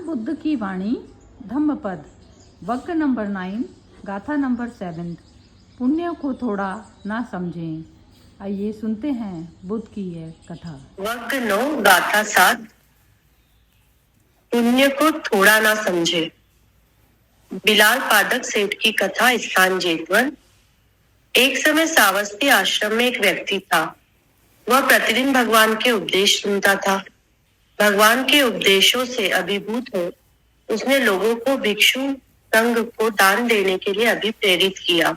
बुद्ध की वाणी धम्मपद वक्र नंबर 9 गाथा नंबर 7 पुण्य को थोड़ा ना समझें। आइए सुनते हैं बुद्ध की यह कथा। वक्र 9 गाथा 7 पुण्य को थोड़ा ना समझे। बिलाल पादक सेठ की कथा। स्थान जेतवन। एक समय सावस्ती आश्रम में एक व्यक्ति था। वह प्रतिदिन भगवान के उपदेश सुनता था। भगवान के उपदेशों से अभिभूत हो उसने लोगों को भिक्षु संघ को दान देने के लिए अभिप्रेरित किया।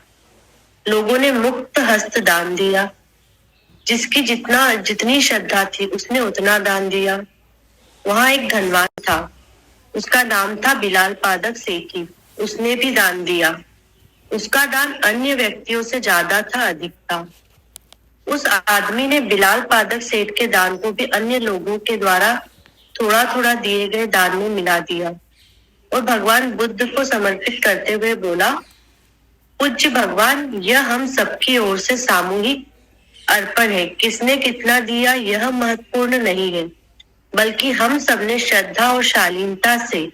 लोगों ने मुक्त हस्त दान दिया। जिसकी जितनी श्रद्धा थी उसने उतना दान दिया। वहां एक धनवान था। उसका नाम था बिलाल पादक सेठी। उसने भी दान दिया। उसका दान अन्य व्यक्तियों से ज्यादा था, अधिक था। उस आदमी ने बिलाल पादक सेठ के दान को भी अन्य लोगों के द्वारा थोड़ा थोड़ा दिए गए दान में मिला दिया और भगवान बुद्ध को समर्पित करते हुए बोला, पूज्य भगवान, यह हम सबकी ओर से सामूहिक अर्पण है। किसने कितना दिया यह महत्वपूर्ण नहीं है, बल्कि हम सबने श्रद्धा और शालीनता से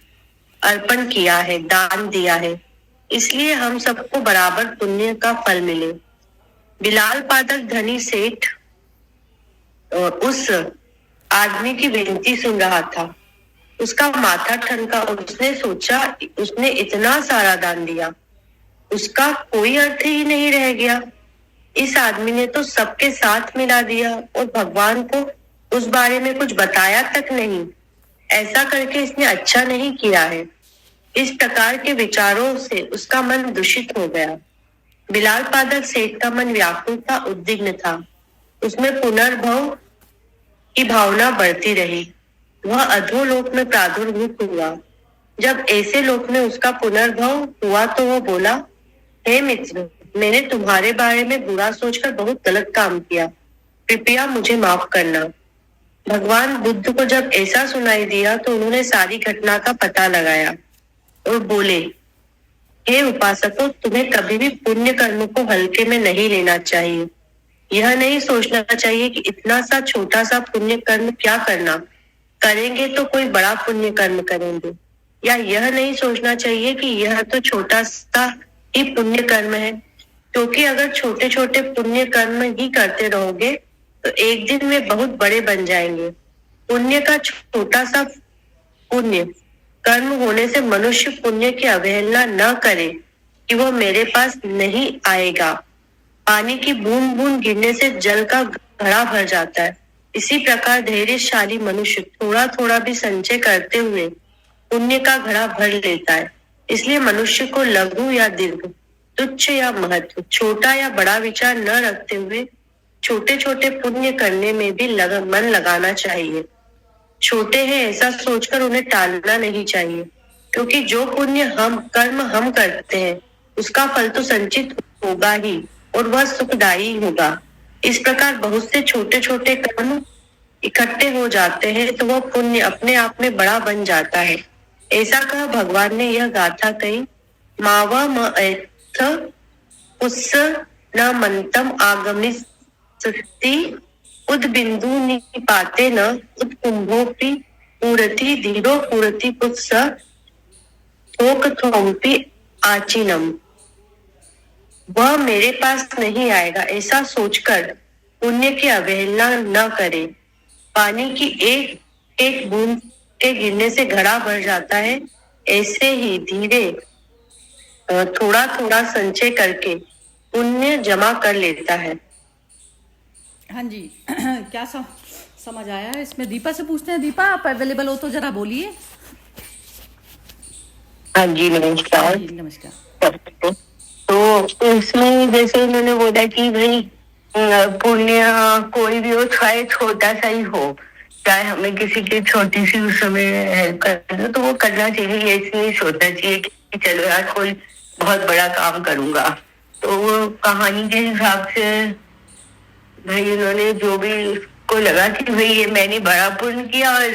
अर्पण किया है, दान दिया है, इसलिए हम सबको बराबर पुण्य का फल मिले। बिलाल पादक धनी सेठ उस आदमी की विनती सुन रहा था। उसका माथा ठनका। उसने सोचा, उसने इतना सारा दान दिया, उसका कोई अर्थ ही नहीं रह गया। इस आदमी ने तो सबके साथ मिला दिया और भगवान को उस बारे में कुछ बताया तक नहीं। ऐसा करके इसने अच्छा नहीं किया है। इस प्रकार के विचारों से उसका मन दूषित हो गया। बिलाल पादक सेठ का मन व्याकुल था, उद्विग्न था। उसमें पुनर्भव की भावना बढ़ती रही। वह अधोलोक में प्रादुर्भूत हुआ। जब ऐसे लोक में उसका पुनर्भव हुआ तो वह बोला, हे मित्र, मैंने तुम्हारे बारे में बुरा सोचकर बहुत गलत काम किया। कृपया मुझे माफ करना। भगवान बुद्ध को जब ऐसा सुनाई दिया तो उन्होंने सारी घटना का पता लगाया और बोले, हे उपासकों, तुम्हें कभी भी पुण्य कर्म को हल्के में नहीं लेना चाहिए। यह नहीं सोचना चाहिए कि इतना सा छोटा सा पुण्य कर्म क्या करना, करेंगे तो कोई बड़ा पुण्य कर्म करेंगे। या यह नहीं सोचना चाहिए कि यह तो छोटा सा ही पुण्य कर्म है, क्योंकि अगर छोटे छोटे पुण्य कर्म ही करते रहोगे तो एक दिन वे बहुत बड़े बन जाएंगे। पुण्य का छोटा सा पुण्य कर्म होने से मनुष्य पुण्य की अवहेलना न करे कि वह मेरे पास नहीं आएगा। पानी की बूंद बूंद गिरने से जल का घड़ा भर जाता है। इसी प्रकार धैर्यशाली मनुष्य थोड़ा थोड़ा भी संचय करते हुए पुण्य का घड़ा भर लेता है। इसलिए मनुष्य को लघु या दीर्घ, तुच्छ या महत्व, छोटा या बड़ा विचार न रखते हुए छोटे छोटे पुण्य करने में भी मन लगाना चाहिए। छोटे हैं ऐसा सोचकर उन्हें टालना नहीं चाहिए, क्योंकि जो पुण्य कर्म हम करते हैं उसका फल तो संचित होगा ही और वह सुखदायी होगा। इस प्रकार बहुत से छोटे छोटे कर्म इकट्ठे हो जाते हैं तो वह पुण्य अपने आप में बड़ा बन जाता है। ऐसा कहा भगवान ने यह गाथा कही, मावा मथ उस न मंतम आगमि सती उद बिंदु निपाते न उद कुंभोपि पूरति धीरो पूरति पुत्स थोक थोम्पि आचिनम। वह मेरे पास नहीं आएगा ऐसा सोचकर पुण्य की अवहेलना न करे। पानी की एक एक बूंद के गिरने से घड़ा भर जाता है, ऐसे ही धीरे थोड़ा थोड़ा संचय करके पुण्य जमा कर लेता है। हाँ जी क्या समझ आया इसमें? दीपा से पूछते हैं। दीपा, आप अवेलेबल हो तो जरा बोलिए। हाँ जी, नमस्कार। नमस्कार। तो इसमें जैसे उन्होंने बोला कि भाई पुण्य कोई भी हो, चाहे छोटा सा ही हो, चाहे हमें किसी की छोटी सी उस समय हेल्प करना तो वो करना चाहिए। ऐसे नहीं सोचना चाहिए कि चलो यार कोई बहुत बड़ा काम करूंगा। तो वो कहानी के हिसाब से भाई उन्होंने जो भी उसको लगा कि भाई ये मैंने बड़ा पुण्य किया और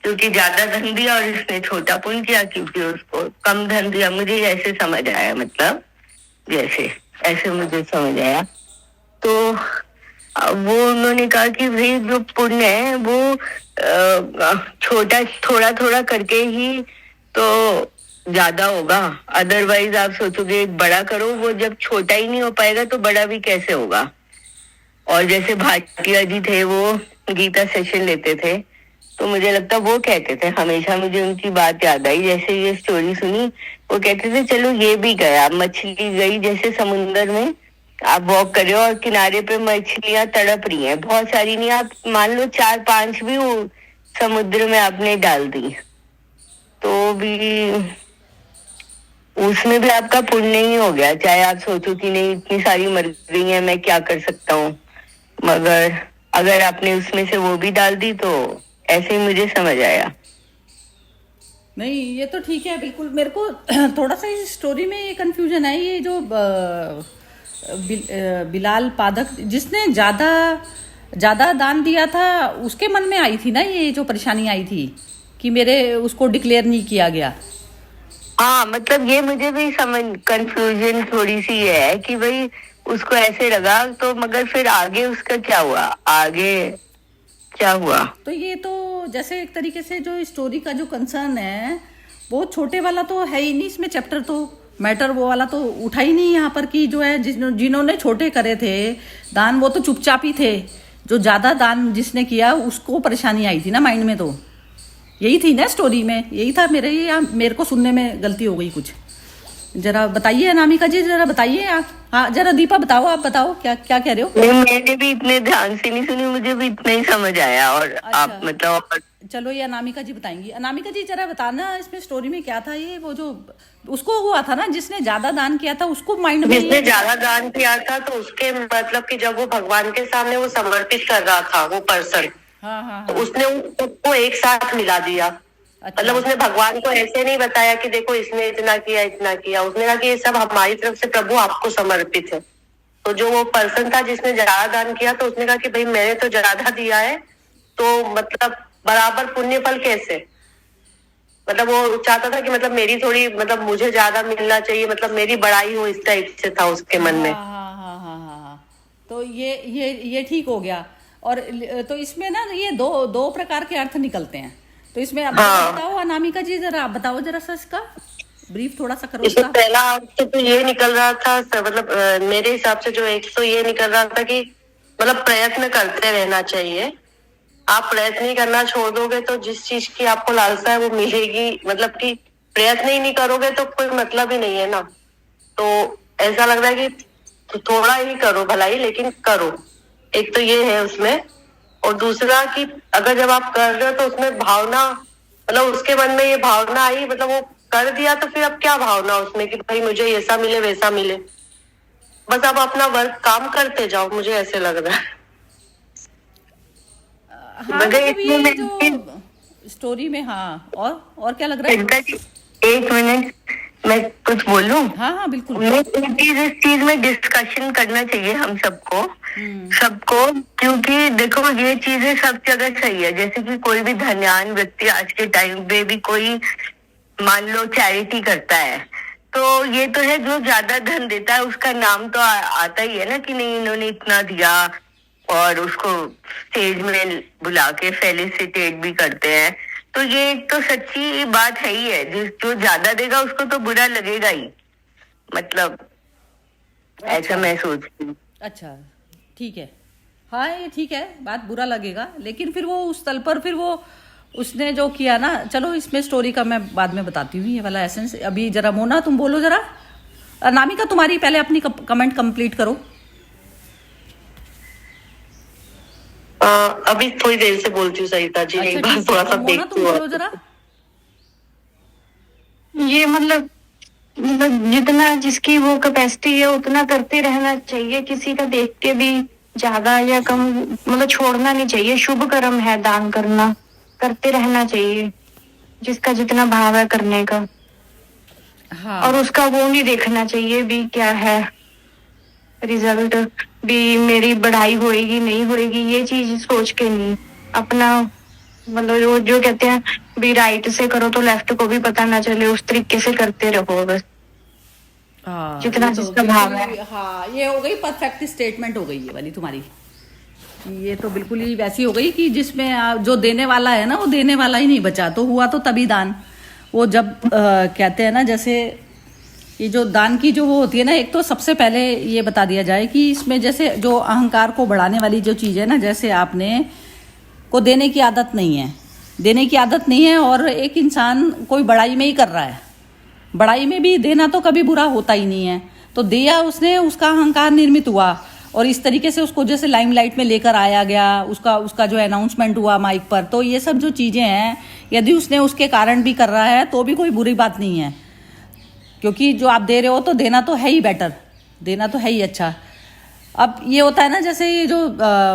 क्योंकि ज्यादा धन दिया, और इसने छोटा पुण्य किया क्योंकि उसको कम धन दिया। मुझे ऐसे समझ आया, मतलब जैसे ऐसे मुझे समझ आया। तो वो उन्होंने कहा कि भाई जो पुण्य है वो छोटा थोड़ा थोड़ा करके ही तो ज्यादा होगा। अदरवाइज आप सोचोगे एक बड़ा करो, वो जब छोटा ही नहीं हो पाएगा तो बड़ा भी कैसे होगा। और जैसे भाटिया जी थे, वो गीता सेशन लेते थे, तो मुझे लगता वो कहते थे, हमेशा मुझे उनकी बात याद आई, जैसे ये स्टोरी सुनी वो कहते थे चलो ये भी गया, मछली गई जैसे समुंदर में, आप वॉक कर रहे हो और किनारे पे मछलियां तड़प रही हैं, बहुत सारी नहीं, आप मान लो 4-5 भी वो समुद्र में आपने डाल दी तो भी उसमें भी आपका पुण्य ही हो गया। चाहे आप सोचो कि नहीं इतनी सारी मर गई हैं, मैं क्या कर सकता हूँ, मगर अगर आपने उसमें से वो भी डाल दी तो ऐसे ही मुझे समझ आया। नहीं ये तो ठीक है बिल्कुल। मेरे को थोड़ा सा इस स्टोरी में ये कंफ्यूजन है, ये जो बिलाल पादक जिसने ज्यादा दान दिया था उसके मन में आई थी ना ये जो परेशानी आई थी कि मेरे उसको डिक्लेयर नहीं किया गया। हाँ, मतलब ये मुझे भी समझ कंफ्यूजन थोड़ी सी है कि भाई उसको ऐसे लगा तो, मगर फिर आगे उसका क्या हुआ, आगे क्या हुआ। तो ये तो जैसे एक तरीके से जो स्टोरी का जो कंसर्न है वो छोटे वाला तो है ही नहीं इसमें, चैप्टर तो मैटर वो वाला तो उठा ही नहीं यहाँ पर कि जो है जिन्होंने छोटे करे थे दान वो तो चुपचाप ही थे, जो ज्यादा दान जिसने किया उसको परेशानी आई थी ना माइंड में। तो यही थी ना स्टोरी में, यही था। मेरे को सुनने में गलती हो गई कुछ। जरा बताइए अनामिका जी, जरा बताइए आप। हाँ जरा दीपा बताओ, आप बताओ क्या क्या कह रहे हो। नहीं, मैंने भी इतने ध्यान से नहीं सुनी, मुझे भी इतना ही समझ आया। और अच्छा। आप मतलब चलो ये अनामिका जी बताएंगी। अनामिका जी जरा बताना इसमें स्टोरी में क्या था। ये वो जो उसको हुआ था ना जिसने ज्यादा दान किया था उसको माइंड में, जिसने ज्यादा दान किया था तो उसके मतलब कि जब वो भगवान के सामने वो समर्पित कर रहा था वो पर्सन, हाँ, तो उसने उन सबको एक साथ मिला दिया। अच्छा। मतलब उसने भगवान को ऐसे नहीं बताया कि देखो इसने इतना किया इतना किया, उसने कहा कि ये सब हमारी तरफ से प्रभु आपको समर्पित है। तो जो वो पर्सन था जिसने ज्यादा दान किया तो उसने कहा कि भाई मैंने तो ज्यादा दिया है तो मतलब बराबर पुण्य फल कैसे, मतलब वो चाहता था कि मतलब मेरी थोड़ी मतलब मुझे ज्यादा मिलना चाहिए, मतलब मेरी बड़ाई हो, इस टाइप से था उसके मन में। हाँ। तो ये ठीक हो गया। और तो इसमें ना ये दो प्रकार के अर्थ निकलते हैं। तो इसमें अब बताओ अनामिका जी, जरा आप बताओ जरा सा इसका ब्रीफ थोड़ा सा करो इसमें इसका। पहला अर्थ तो ये निकल रहा था मतलब मेरे हिसाब से जो एक तो ये निकल रहा था कि मतलब प्रयत्न करते रहना चाहिए। आप प्रयत्न ही करना छोड़ दोगे तो जिस चीज की आपको लालसा है वो मिलेगी, मतलब कि प्रयत्न ही नहीं करोगे तो कोई मतलब ही नहीं है ना। तो ऐसा लग रहा है कि थोड़ा ही करो भलाई, लेकिन करो। एक तो ये है उसमें। और दूसरा कि अगर जब आप कर रहे हो तो उसमें भावना, मतलब उसके मन में ये भावना आई, मतलब वो कर दिया तो फिर अब क्या भावना उसमें कि भाई मुझे ऐसा मिले वैसा मिले, बस आप अपना वर्क काम करते जाओ, मुझे ऐसे लग रहा है। हाँ मतलब ये जो स्टोरी में, हाँ और क्या लग रहा है। एक मिनट मैं कुछ बोलूं। हाँ बिल्कुल। इस चीज में डिस्कशन करना चाहिए हम सबको, क्योंकि देखो ये चीजें सब जगह सही है। जैसे कि कोई भी धनवान व्यक्ति आज के टाइम पे भी कोई मान लो चैरिटी करता है तो ये तो है, जो ज्यादा धन देता है उसका नाम तो आता ही है ना कि नहीं इन्होंने इतना दिया, और उसको स्टेज में बुला के फेलिसिटेट भी करते हैं। तो ये एक तो सच्ची बात है ही है, जो ज्यादा देगा उसको तो बुरा लगेगा ही, मतलब ऐसा मैं सोचती हूँ। अच्छा ठीक है, हाँ ये ठीक है, बात बुरा लगेगा, लेकिन फिर वो उस तल पर फिर वो उसने जो किया ना, चलो इसमें स्टोरी का मैं बाद में बताती हूँ ये वाला एसेंस। अभी जरा मोना तुम बोलो जरा। नामिका तुम्हारी पहले अपनी कमेंट कंप्लीट करो। अभी थोड़ी देर से बोलती हूँ सरिता जी। अच्छा, एक बार थोड़ा सा मोना तुम बोलो जरा। ये मतलब जितना जिसकी वो कैपेसिटी है उतना करते रहना चाहिए, किसी का देख के भी ज्यादा या कम मतलब छोड़ना नहीं चाहिए। शुभ कर्म है दान करना, करते रहना चाहिए जिसका जितना भाव है करने का। हाँ। और उसका वो नहीं देखना चाहिए भी क्या है रिजल्ट, भी मेरी बढ़ाई होएगी नहीं होएगी, ये चीज सोच के नहीं अपना मतलब जो कहते हैं भी राइट से करो तो लेफ्ट को भी पता ना चले, उस तरीके से करते रहो बस। हाँ, जितना तो जिसका भाव है। हाँ ये हो गई परफेक्ट स्टेटमेंट हो गई ये वाली तुम्हारी। ये तो बिल्कुल ही वैसी हो गई कि जिसमें जो देने वाला है ना वो देने वाला ही नहीं बचा, तो हुआ तो तभी दान। वो जब कहते हैं ना, जैसे ये जो दान की जो वो होती है ना, एक तो सबसे पहले ये बता दिया जाए कि इसमें जैसे जो अहंकार को बढ़ाने वाली जो चीज़ है ना, जैसे आपने को देने की आदत नहीं है, देने की आदत नहीं है, और एक इंसान कोई बड़ाई में ही कर रहा है, बड़ाई में भी देना तो कभी बुरा होता ही नहीं है, तो दिया उसने, उसका अहंकार निर्मित हुआ और इस तरीके से उसको जैसे लाइमलाइट में लेकर आया गया, उसका जो अनाउंसमेंट हुआ माइक पर, तो ये सब जो चीज़ें हैं यदि उसने उसके कारण भी कर रहा है तो भी कोई बुरी बात नहीं है, क्योंकि जो आप दे रहे हो तो देना तो है ही बेटर, देना तो है ही अच्छा। अब ये होता है ना, जैसे ये जो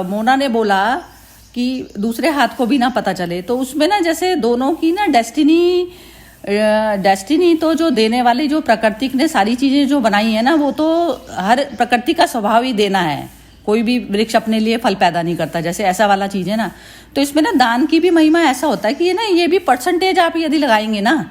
मोना ने बोला कि दूसरे हाथ को भी ना पता चले, तो उसमें ना जैसे दोनों की ना डेस्टिनी तो जो देने वाली जो प्रकृति ने सारी चीज़ें जो बनाई है ना, वो तो हर प्रकृति का स्वभाव ही देना है, कोई भी वृक्ष अपने लिए फल पैदा नहीं करता, जैसे ऐसा वाला चीज़ है ना। तो इसमें ना दान की भी महिमा ऐसा होता है कि ये ना, ये भी परसेंटेज आप यदि लगाएंगे ना,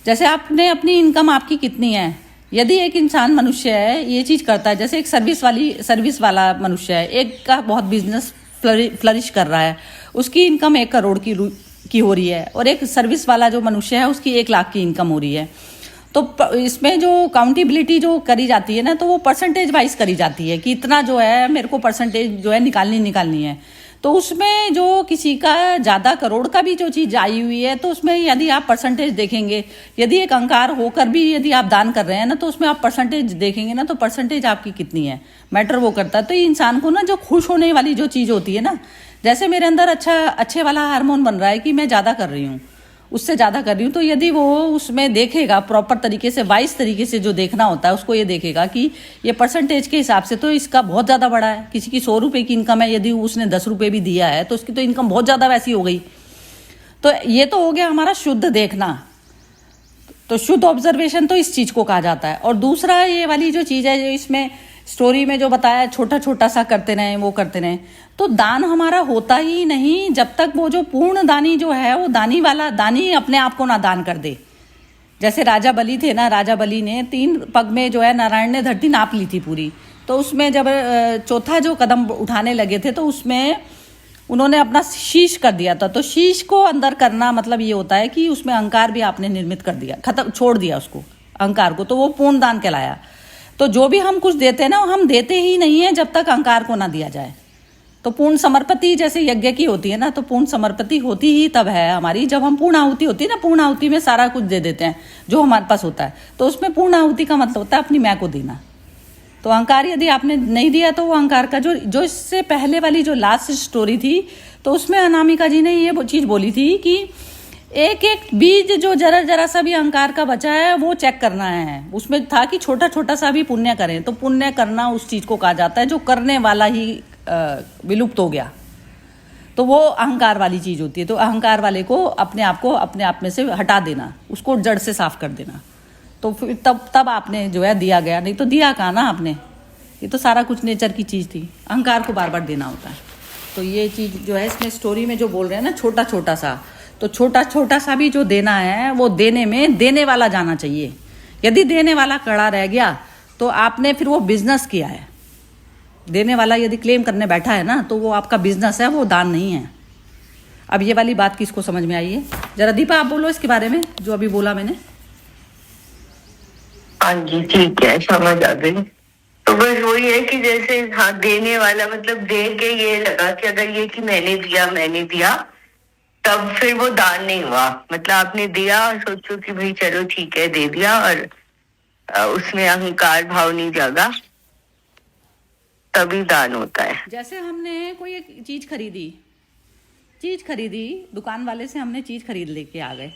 जैसे आपने अपनी इनकम आपकी कितनी है, यदि एक इंसान मनुष्य है ये चीज़ करता है, जैसे एक सर्विस वाला मनुष्य है, एक का बहुत बिजनेस फ्लरिश कर रहा है, उसकी इनकम 1 करोड़ की हो रही है, और एक सर्विस वाला जो मनुष्य है उसकी 1 लाख की इनकम हो रही है, तो इसमें जो काउंटेबिलिटी जो करी जाती है ना, तो वो परसेंटेज वाइज करी जाती है कि इतना जो है मेरे को परसेंटेज जो है निकालनी है। तो उसमें जो किसी का ज़्यादा करोड़ का भी जो चीज़ आई हुई है, तो उसमें यदि आप परसेंटेज देखेंगे, यदि एक अहंकार होकर भी यदि आप दान कर रहे हैं ना, तो उसमें आप परसेंटेज देखेंगे ना, तो परसेंटेज आपकी कितनी है मैटर वो करता है। तो ये इंसान को ना जो खुश होने वाली जो चीज़ होती है ना, जैसे मेरे अंदर अच्छे वाला हार्मोन बन रहा है कि मैं ज़्यादा कर रही हूँ, उससे ज़्यादा कर रही हूँ, तो यदि वो उसमें देखेगा प्रॉपर तरीके से, वाइज तरीके से जो देखना होता है, उसको ये देखेगा कि ये परसेंटेज के हिसाब से तो इसका बहुत ज़्यादा बड़ा है। किसी की 100 रुपये की इनकम है, यदि उसने 10 रुपये भी दिया है तो उसकी तो इनकम बहुत ज़्यादा वैसी हो गई। तो ये तो हो गया हमारा शुद्ध देखना, तो शुद्ध ऑब्जर्वेशन तो इस चीज़ को कहा जाता है। और दूसरा ये वाली जो चीज़ है, जो इसमें स्टोरी में जो बताया, छोटा छोटा सा करते रहें, वो करते रहें, तो दान हमारा होता ही नहीं जब तक वो जो पूर्ण दानी जो है, वो दानी अपने आप को ना दान कर दे। जैसे राजा बलि थे ना, राजा बलि ने 3 पग में जो है नारायण ने धरती नाप ली थी पूरी, तो उसमें जब चौथा जो कदम उठाने लगे थे, तो उसमें उन्होंने अपना शीश कर दिया था। तो शीश को अंदर करना मतलब ये होता है कि उसमें अहंकार भी आपने निर्मित कर दिया, छोड़ दिया उसको, अहंकार को, तो वो पूर्ण दान कहलाया। तो जो भी हम कुछ देते हैं ना, हम देते ही नहीं है जब तक अहंकार को ना दिया जाए। तो पूर्ण समर्पति जैसे यज्ञ की होती है ना, तो पूर्ण समर्पति होती ही तब है हमारी जब हम पूर्ण आहुति होती है ना, पूर्ण आहुति में सारा कुछ दे देते हैं जो हमारे पास होता है, तो उसमें पूर्ण आहुति का मतलब होता है अपनी मैं को देना। तो अहंकार यदि आपने नहीं दिया, तो वो अहंकार का जो इससे पहले वाली जो लास्ट स्टोरी थी, तो उसमें अनामिका जी ने ये चीज़ बोली थी कि एक एक बीज जो जरा सा भी अहंकार का बचा है वो चेक करना है। उसमें था कि छोटा छोटा सा भी पुण्य करें, तो पुण्य करना उस चीज़ को कहा जाता है जो करने वाला ही विलुप्त हो गया, तो वो अहंकार वाली चीज़ होती है। तो अहंकार वाले को अपने आप में से हटा देना, उसको जड़ से साफ कर देना, तो फिर तब आपने जो है दिया गया, नहीं तो दिया कहाँ ना आपने, ये तो सारा कुछ नेचर की चीज़ थी, अहंकार को बार बार देना होता है। तो ये चीज़ जो है इसमें स्टोरी में जो बोल रहे हैं ना, छोटा छोटा सा, तो छोटा छोटा सा भी जो देना है वो देने में देने वाला जाना चाहिए। यदि देने वाला कड़ा रह गया तो आपने फिर वो बिजनेस किया है। देने वाला यदि क्लेम करने बैठा है ना, तो वो आपका बिजनेस है, वो दान नहीं है। अब ये वाली बात किसको समझ में आई है? जरा दीपा आप बोलो इसके बारे में जो अभी बोला मैंने। हाँ जी, ठीक है, समझ आ गई। तो बस वही है कि जैसे हाँ, देने वाला मतलब दे के ये लगा कि अगर ये कि मैंने दिया तब फिर वो दान नहीं हुआ। मतलब आपने दिया और सोचो कि भाई चलो ठीक है दे दिया, और उसमें अहंकार भाव नहीं जागा, तभी दान होता है। जैसे हमने कोई एक चीज खरीदी दुकान वाले से, हमने चीज खरीद लेके आ गए,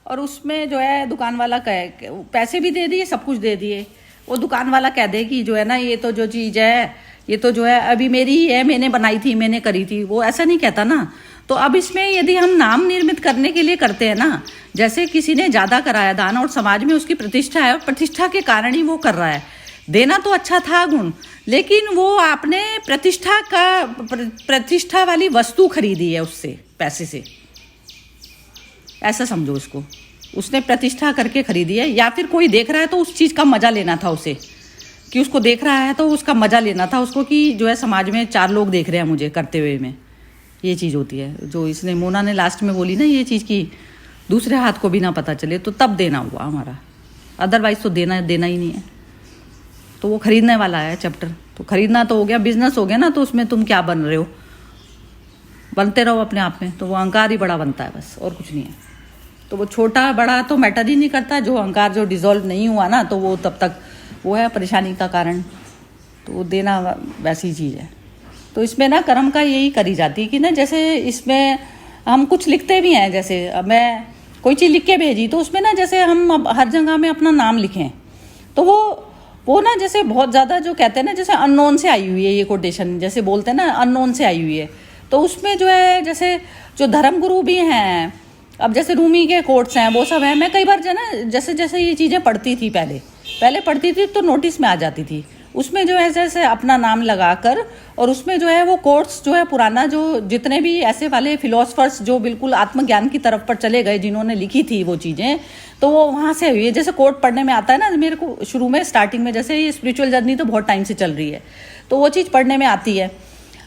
और उसमें जो है दुकान वाला पैसे भी दे दिए, सब कुछ दे दिए। वो दुकान वाला कह दे कि जो है ना, ये तो जो चीज़ है ये तो जो है अभी मेरी ही है, मैंने बनाई थी, मैंने करी थी, वो ऐसा नहीं कहता ना। तो अब इसमें यदि हम नाम निर्मित करने के लिए करते हैं ना, जैसे किसी ने ज़्यादा कराया दान और समाज में उसकी प्रतिष्ठा है, और प्रतिष्ठा के कारण ही वो कर रहा है। देना तो अच्छा था गुण, लेकिन वो आपने प्रतिष्ठा वाली वस्तु खरीदी है उससे, पैसे से, ऐसा समझो उसको। उसने प्रतिष्ठा करके खरीदी है, या फिर कोई देख रहा है तो उस चीज़ का मजा लेना था उसे। कि उसको देख रहा है तो उसका मजा लेना था उसको, कि जो है समाज में 4 लोग देख रहे हैं मुझे करते हुए में। ये चीज़ होती है जो इसने मोना ने लास्ट में बोली ना, ये चीज़ की दूसरे हाथ को भी ना पता चले, तो तब देना हुआ हमारा, अदरवाइज तो देना ही नहीं है। तो वो खरीदने वाला है चैप्टर, तो खरीदना तो हो गया, बिजनेस हो गया ना, तो उसमें तुम क्या बन रहे हो, बनते रहो अपने आप में, तो वो अहंकार ही बड़ा बनता है बस, और कुछ नहीं है। तो वो छोटा बड़ा तो मैटर ही नहीं करता, जो अहंकार जो डिसॉल्व नहीं हुआ ना, तो वो तब तक वो है परेशानी का कारण, तो वो देना वैसी चीज़ है। तो इसमें ना कर्म का यही करी जाती है कि ना, जैसे इसमें हम कुछ लिखते भी हैं, जैसे अब मैं कोई चीज़ लिख के भेजी, तो उसमें ना जैसे हम अब हर जगह में अपना नाम लिखें, तो वो ना जैसे बहुत ज़्यादा जो कहते हैं ना, जैसे अननोन से आई हुई है ये कोटेशन, जैसे बोलते हैं ना अननोन से आई हुई है, तो उसमें जो है जैसे जो धर्मगुरु भी हैं, अब जैसे रूमी के कोट्स हैं, वो सब हैं। मैं कई बार जो है ना, जैसे जैसे ये चीज़ें पढ़ती थी, पहले पढ़ती थी तो नोटिस में आ जाती थी, उसमें जो है जैसे अपना नाम लगाकर, और उसमें जो है वो कोट्स जो है पुराना, जो जितने भी ऐसे वाले फिलोसफर्स जो बिल्कुल आत्मज्ञान की तरफ पर चले गए, जिन्होंने लिखी थी वो चीज़ें, तो वो वहाँ से हुई है। जैसे कोट पढ़ने में आता है ना मेरे को शुरू में, स्टार्टिंग में, जैसे ये स्पिरिचुअल जर्नी तो बहुत टाइम से चल रही है, तो वो चीज़ पढ़ने में आती है।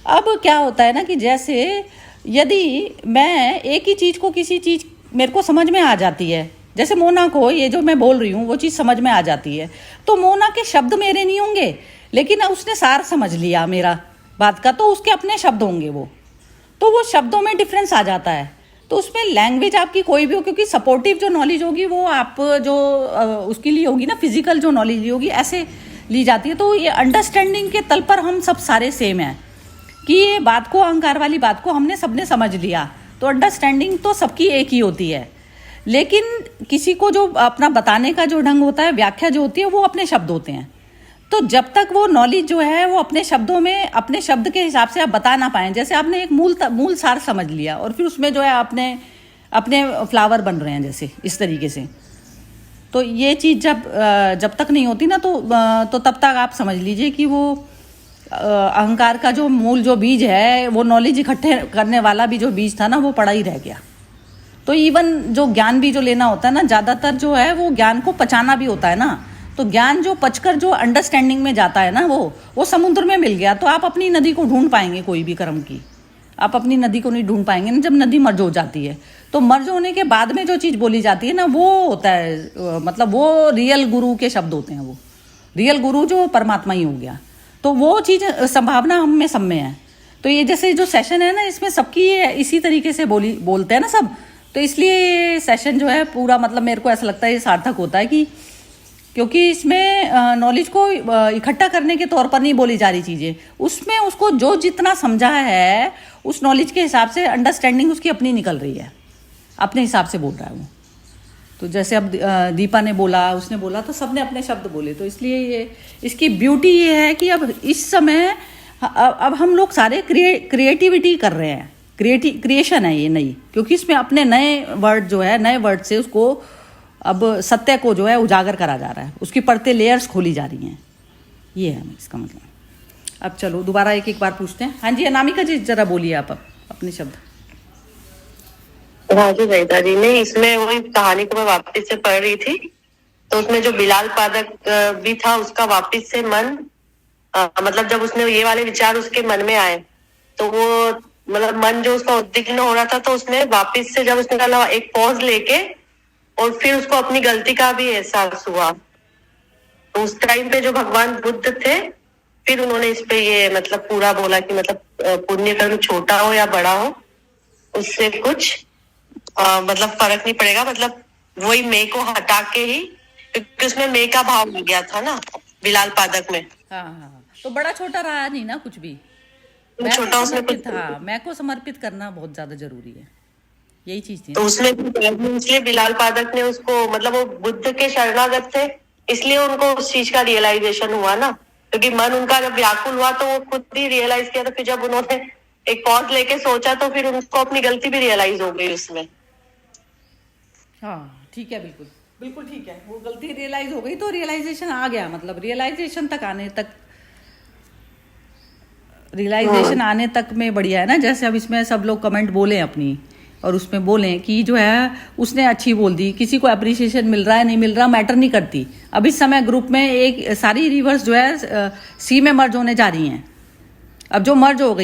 अब क्या होता है ना कि जैसे यदि मैं एक ही चीज़ को, किसी चीज़ मेरे को समझ में आ जाती है, जैसे मोना को ये जो मैं बोल रही हूँ वो चीज़ समझ में आ जाती है, तो मोना के शब्द मेरे नहीं होंगे, लेकिन उसने सार समझ लिया मेरा बात का, तो उसके अपने शब्द होंगे वो, तो वो शब्दों में डिफरेंस आ जाता है। तो उसमें लैंग्वेज आपकी कोई भी हो, क्योंकि सपोर्टिव जो नॉलेज होगी वो आप जो उसके लिए होगी ना, फिजिकल जो नॉलेज ली होगी ऐसे ली जाती है। तो ये अंडरस्टैंडिंग के तल पर हम सब सारे सेम हैं, कि ये बात को, अहंकार वाली बात को हमने सबने समझ लिया, तो अंडरस्टैंडिंग तो सबकी एक ही होती है। लेकिन किसी को जो अपना बताने का जो ढंग होता है, व्याख्या जो होती है, वो अपने शब्द होते हैं। तो जब तक वो नॉलेज जो है वो अपने शब्दों में, अपने शब्द के हिसाब से आप बता ना पाएं, जैसे आपने एक मूल सार समझ लिया और फिर उसमें जो है अपने फ्लावर बन रहे हैं, जैसे इस तरीके से, तो ये चीज़ जब तक नहीं होती ना, तो तब तक आप समझ लीजिए कि वो अहंकार का जो मूल जो बीज है, वो नॉलेज इकट्ठे करने वाला भी जो बीज था ना, वो पड़ा ही रह गया। तो इवन जो ज्ञान भी जो लेना होता है ना, ज़्यादातर जो है वो ज्ञान को पचाना भी होता है ना, तो ज्ञान जो पचकर जो अंडरस्टैंडिंग में जाता है ना, वो समुद्र में मिल गया, तो आप अपनी नदी को ढूंढ पाएंगे, कोई भी कर्म की आप अपनी नदी को नहीं ढूंढ पाएंगे ना, जब नदी मर्ज हो जाती है। तो मर्ज होने के बाद में जो चीज़ बोली जाती है ना, वो होता है, मतलब वो रियल गुरु के शब्द होते हैं, वो रियल गुरु जो परमात्मा ही हो गया। तो वो चीज़ संभावना हम में सब में है। तो ये जैसे जो सेशन है ना, इसमें सबकी इसी तरीके से बोलते हैं ना सब, तो इसलिए ये सेशन जो है पूरा, मतलब मेरे को ऐसा लगता है ये सार्थक होता है, कि क्योंकि इसमें नॉलेज को इकट्ठा करने के तौर पर नहीं बोली जा रही चीज़ें, उसमें उसको जो जितना समझा है उस नॉलेज के हिसाब से अंडरस्टैंडिंग उसकी अपनी निकल रही है, अपने हिसाब से बोल रहा है वो। तो जैसे अब दीपा ने बोला, उसने बोला, तो सबने अपने शब्द बोले, तो इसलिए ये इसकी ब्यूटी ये है कि अब इस समय अब हम लोग सारे क्रिएटिविटी कर रहे हैं, क्रिएशन है ये नई, क्योंकि इसमें अपने नए वर्ड जो है, नए वर्ड से उसको अब सत्य को जो है उजागर करा जा रहा है, उसकी परतें, लेयर्स खोली जा रही हैं, ये है इसका मतलब। अब चलो दोबारा एक बार पूछते हैं। हाँ जी अनामिका जी, जरा बोलिए आप अपने शब्द। हाँ जी ललिता जी, नहीं इसमें वही कहानी को मैं वापस से पढ़ रही थी, तो उसमें जो बिलाल पादक भी था, उसका वापस से मन, मतलब जब उसने ये वाले विचार उसके मन में आए, तो वो मतलब मन जो उसका उद्विग्न हो रहा था, तो उसने वापस से, जब उसने कहा एक पॉज लेके, और फिर उसको अपनी गलती का भी एहसास हुआ, तो उस टाइम पे जो भगवान बुद्ध थे, फिर उन्होंने इस पे ये मतलब पूरा बोला कि मतलब पुण्य कर्म छोटा हो या बड़ा हो, उससे कुछ मतलब फर्क नहीं पड़ेगा, मतलब वही मैं को हटा के ही, क्योंकि उसमें मैं का भाव लग गया था ना बिलाल पादक में। हाँ, तो बड़ा छोटा रहा नहीं ना कुछ भी, छोटा उसमें कुछ था, मैं को समर्पित करना बहुत ज्यादा जरूरी है, यही चीज थी। तो उसमें इसलिए बिलाल पादक ने उसको, मतलब वो बुद्ध के शरणागत थे, इसलिए उनको उस चीज का रियलाइजेशन हुआ ना, क्योंकि मन उनका जब व्याकुल हुआ तो वो खुद ही रियलाइज किया, तो फिर जब उन्होंने एक पॉज लेके सोचा, तो फिर उनको अपनी गलती भी रियलाइज हो गई उसमें। हाँ ठीक है, बिल्कुल बिल्कुल ठीक है, वो गलती रियलाइज हो गई, तो रियलाइजेशन आ गया, मतलब रियलाइजेशन आने तक में बढ़िया है ना। जैसे अब इसमें सब लोग कमेंट बोले अपनी, और उसमें बोलें कि जो है उसने अच्छी बोल दी, किसी को अप्रिसिएशन मिल रहा है नहीं मिल रहा मैटर नहीं करती। अब इस समय ग्रुप में एक सारी रिवर्स जो है सी में मर्ज होने जा रही हैं। अब जो मर्ज हो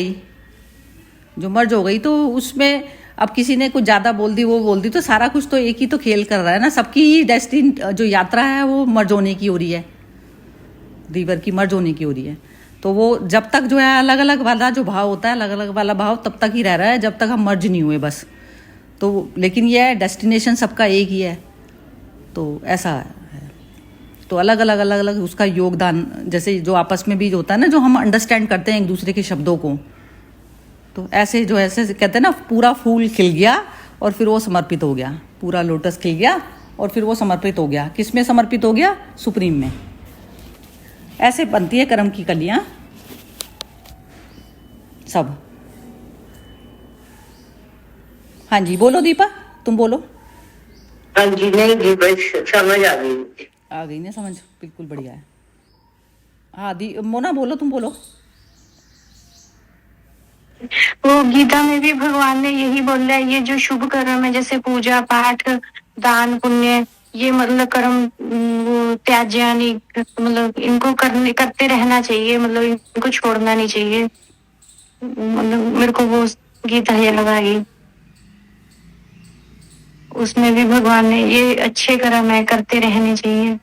गई तो उसमें अब किसी ने कुछ ज़्यादा बोल दी वो बोल दी, तो सारा कुछ तो एक ही तो खेल कर रहा है ना, सबकी डेस्टिन जो यात्रा है वो मर्ज होने की हो रही है, रिवर की मर्ज होने की हो रही है। तो वो जब तक जो है अलग अलग वाला जो भाव होता है, अलग अलग वाला भाव तब तक ही रह रहा है जब तक हम मर्ज नहीं हुए बस। तो लेकिन ये है डेस्टिनेशन सबका एक ही है, तो ऐसा है। तो अलग अलग उसका योगदान, जैसे जो आपस में भी जो होता है ना, जो हम अंडरस्टैंड करते हैं एक दूसरे के शब्दों को, तो ऐसे जो ऐसे कहते हैं ना, पूरा फूल खिल गया और फिर वो समर्पित हो गया, पूरा लोटस खिल गया और फिर वो समर्पित हो गया। किस में समर्पित हो गया? सुप्रीम में। ऐसे बनती है कर्म की कलियां सब। हाँ जी बोलो दीपा, तुम बोलो। हाँ जी, नहीं जी, बस समझ आ गई ना समझ, बिल्कुल बढ़िया है। हाँ मोना बोलो, तुम बोलो। वो गीता में भी भगवान ने यही बोला है, ये जो शुभ कर्म है जैसे पूजा पाठ दान पुण्य, ये मतलब कर्म वो त्याज्य नहीं, मतलब इनको करते रहना चाहिए, मतलब इनको छोड़ना नहीं चाहिए। मतलब मेरे को वो गीता ये लगा, उसमें भी भगवान ने ये अच्छे कर्म है करते रहने चाहिए।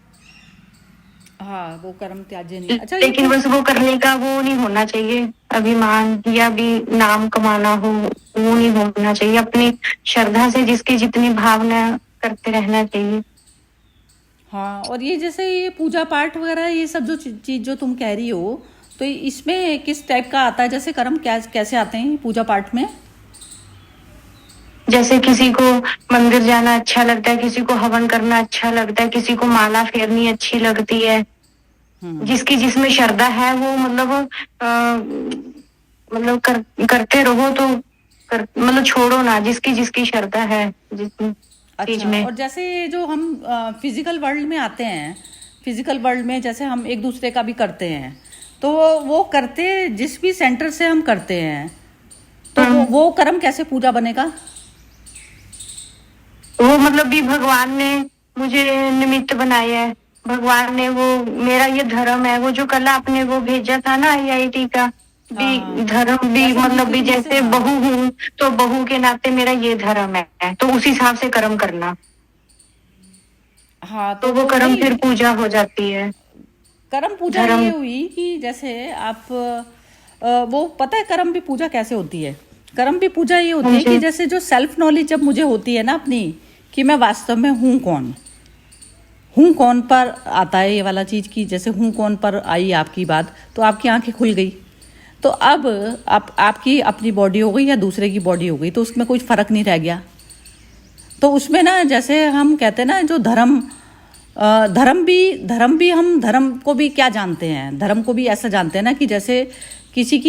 हाँ, वो कर्म त्याज्य नहीं। अच्छा, लेकिन बस वो करने का वो नहीं होना चाहिए, अभिमान या भी नाम कमाना हो वो नहीं होना चाहिए। अपनी श्रद्धा से जिसकी जितनी भावना करते रहना चाहिए। हाँ, और ये जैसे ये पूजा पाठ वगैरह ये सब जो चीज जो तुम कह रही हो, तो इसमें किस टाइप का आता है? जैसे कर्म कैसे आते हैं पूजा पाठ में? जैसे किसी को मंदिर जाना अच्छा लगता है, किसी को हवन करना अच्छा लगता है, किसी को माला फेरनी अच्छी लगती है। जिसकी जिसमें श्रद्धा है वो मतलब करते रहो, तो मतलब छोड़ो ना, जिसकी जिसकी श्रद्धा है जिस चीज में। और जैसे जो हम फिजिकल वर्ल्ड में आते हैं, फिजिकल वर्ल्ड में जैसे हम एक दूसरे का भी करते हैं, तो वो करते जिस भी सेंटर से हम करते हैं, तो वो कर्म कैसे पूजा बनेगा? वो मतलब भी भगवान ने मुझे निमित्त बनाया है, भगवान ने वो मेरा ये धर्म है, वो जो कल आपने वो भेजा था ना IIT का भी धर्म भी, मतलब भी जैसे बहू हूँ तो बहू के नाते मेरा ये धर्म है, तो उस हिसाब से कर्म करना। हाँ, तो वो कर्म फिर पूजा हो जाती है। कर्म पूजा ये हुई कि जैसे आप वो पता है कर्म भी पूजा कैसे होती है? कर्म भी पूजा ये होती है कि जैसे जो सेल्फ नॉलेज जब मुझे होती है ना अपनी, कि मैं वास्तव में हूँ कौन पर आता है ये वाला चीज़, की जैसे हूँ कौन पर आई आपकी बात, तो आपकी आंखें खुल गई। तो अब आपकी अपनी बॉडी हो गई या दूसरे की बॉडी हो गई, तो उसमें कोई फ़र्क नहीं रह गया। तो उसमें ना जैसे हम कहते हैं ना, जो धर्म भी हम धर्म को भी क्या जानते हैं, धर्म को भी ऐसा जानते हैं ना कि जैसे किसी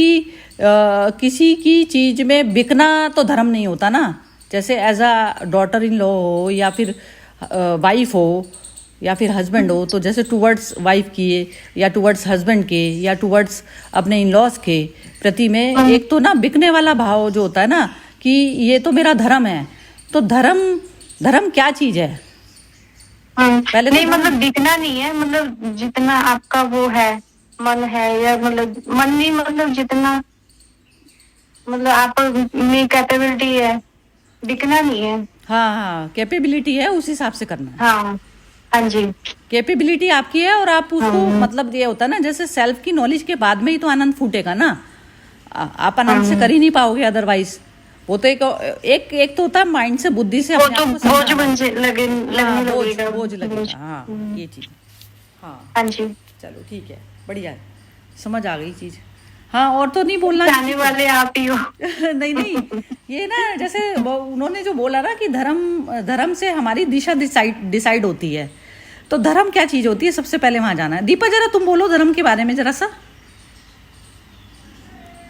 की चीज़ में बिकना तो धर्म नहीं होता ना। जैसे as a daughter in law हो या फिर वाइफ हो या फिर हस्बैंड हो, तो जैसे टुवर्ड्स वाइफ की या टुवर्ड्स हस्बैंड के या टुवर्ड्स अपने इन लॉज के प्रति में एक तो ना बिकने वाला भाव जो होता है ना, कि ये तो मेरा धर्म है। तो धर्म क्या चीज़ है? पहले नहीं, मतलब बिकना नहीं है, मतलब जितना आपका वो है मन है, या मतलब मन नहीं, मतलब जितना मतलब आप में कैपेबिलिटी है, बिकना नहीं है। हाँ, कैपेबिलिटी है, उस हिसाब से करना है। हाँ जी, कैपेबिलिटी आपकी है और आप उसको मतलब ये होता है ना, जैसे सेल्फ की नॉलेज के बाद में ही तो आनंद फूटेगा ना। आप आनंद से कर ही नहीं पाओगे अदरवाइज। वो तो एक तो होता है माइंड से, बुद्धि से वो तो बोझ लगेगा। हाँ, ये चीज। हाँ जी, चलो ठीक है, बढ़िया है, समझ आ गई चीज। हाँ, और तो नहीं बोलना जाने वाले आप ही हो। नहीं, ये ना जैसे उन्होंने जो बोला ना कि धर्म से हमारी दिशा डिसाइड होती है। तो धर्म क्या चीज होती है, सबसे पहले वहां जाना है। दीपा जरा तुम बोलो धर्म के बारे में जरा सा।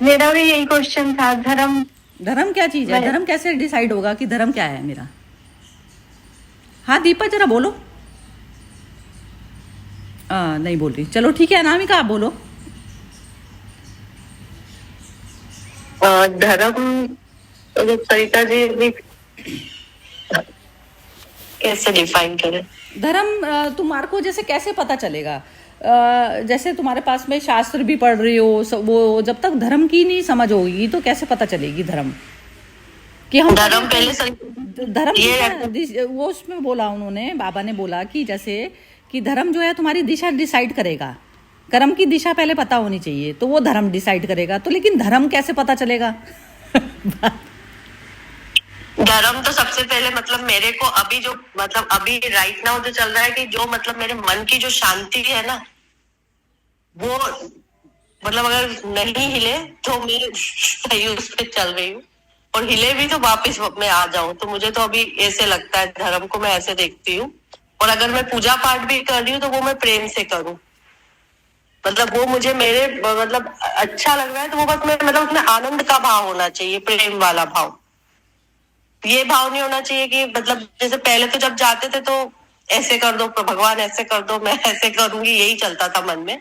मेरा भी यही क्वेश्चन था, धर्म क्या चीज है? धर्म कैसे डिसाइड होगा कि धर्म क्या है मेरा? हाँ दीपा जरा बोलो। नहीं बोल रही, चलो ठीक है। अनामिका आप बोलो। धर्म, सरिता जी भी कैसे डिफाइन करें? धर्म तुम्हारे को जैसे कैसे पता चलेगा? जैसे तुम्हारे पास में शास्त्र भी पढ़ रही हो, वो जब तक धर्म की नहीं समझ होगी तो कैसे पता चलेगी धर्म कि हम धर्म पहले धर्म ये वो उसमें बोला उन्होंने, बाबा ने बोला कि जैसे कि धर्म जो है तुम्हारी दिशा डिसाइड करेगा। कर्म की दिशा पहले पता होनी चाहिए तो वो धर्म डिसाइड करेगा। तो लेकिन धर्म कैसे पता चलेगा? धर्म तो सबसे पहले मतलब मेरे को अभी जो मतलब अभी राइट नाउ जो चल रहा है कि जो मतलब मेरे मन की जो शांति है ना, वो मतलब अगर नहीं हिले तो मैं सही उस पे चल रही हूँ, और हिले भी तो वापस मैं आ जाऊं। तो मुझे तो अभी ऐसे लगता है, धर्म को मैं ऐसे देखती हूँ। और अगर मैं पूजा पाठ भी कर रही हूँ तो वो मैं प्रेम से करूँ, मतलब वो मुझे मेरे मतलब अच्छा लग रहा है तो वो बस मैं मतलब उसमें आनंद का भाव होना चाहिए, प्रेम वाला भाव। ये भाव नहीं होना चाहिए कि मतलब जैसे पहले तो जब जाते थे तो ऐसे कर दो भगवान, ऐसे कर दो, मैं ऐसे करूंगी, यही चलता था मन में।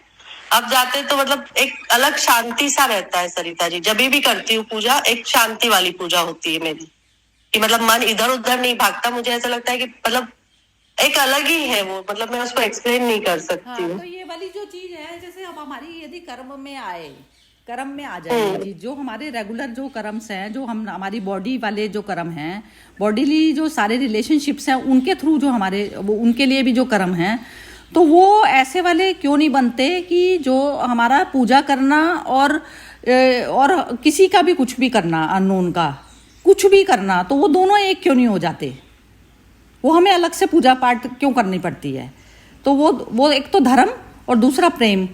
अब जाते तो मतलब एक अलग शांति सा रहता है सरिता जी। जब भी करती हूँ पूजा, एक शांति वाली पूजा होती है मेरी, कि मतलब मन इधर उधर नहीं भागता। मुझे ऐसा लगता है कि मतलब एक अलग ही है वो, मतलब मैं उसको एक्सप्लेन नहीं कर सकती हूँ। तो ये वाली जो चीज है, जैसे अब हमारी यदि कर्म में आए, कर्म में आ जाए ये चीज, जो हमारे रेगुलर जो कर्म्स हैं, जो हम हमारी बॉडी वाले जो कर्म हैं, बॉडीली जो सारे रिलेशनशिप्स हैं, उनके थ्रू जो हमारे वो उनके लिए भी जो कर्म हैं, तो वो ऐसे वाले क्यों नहीं बनते कि जो हमारा पूजा करना और किसी का भी कुछ भी करना, अननोन का कुछ भी करना, तो वो दोनों एक क्यों नहीं हो जाते? वो हमें अलग से पूजा पाठ क्यों करनी पड़ती है? तो वो एक तो धर्म और दूसरा प्रेम,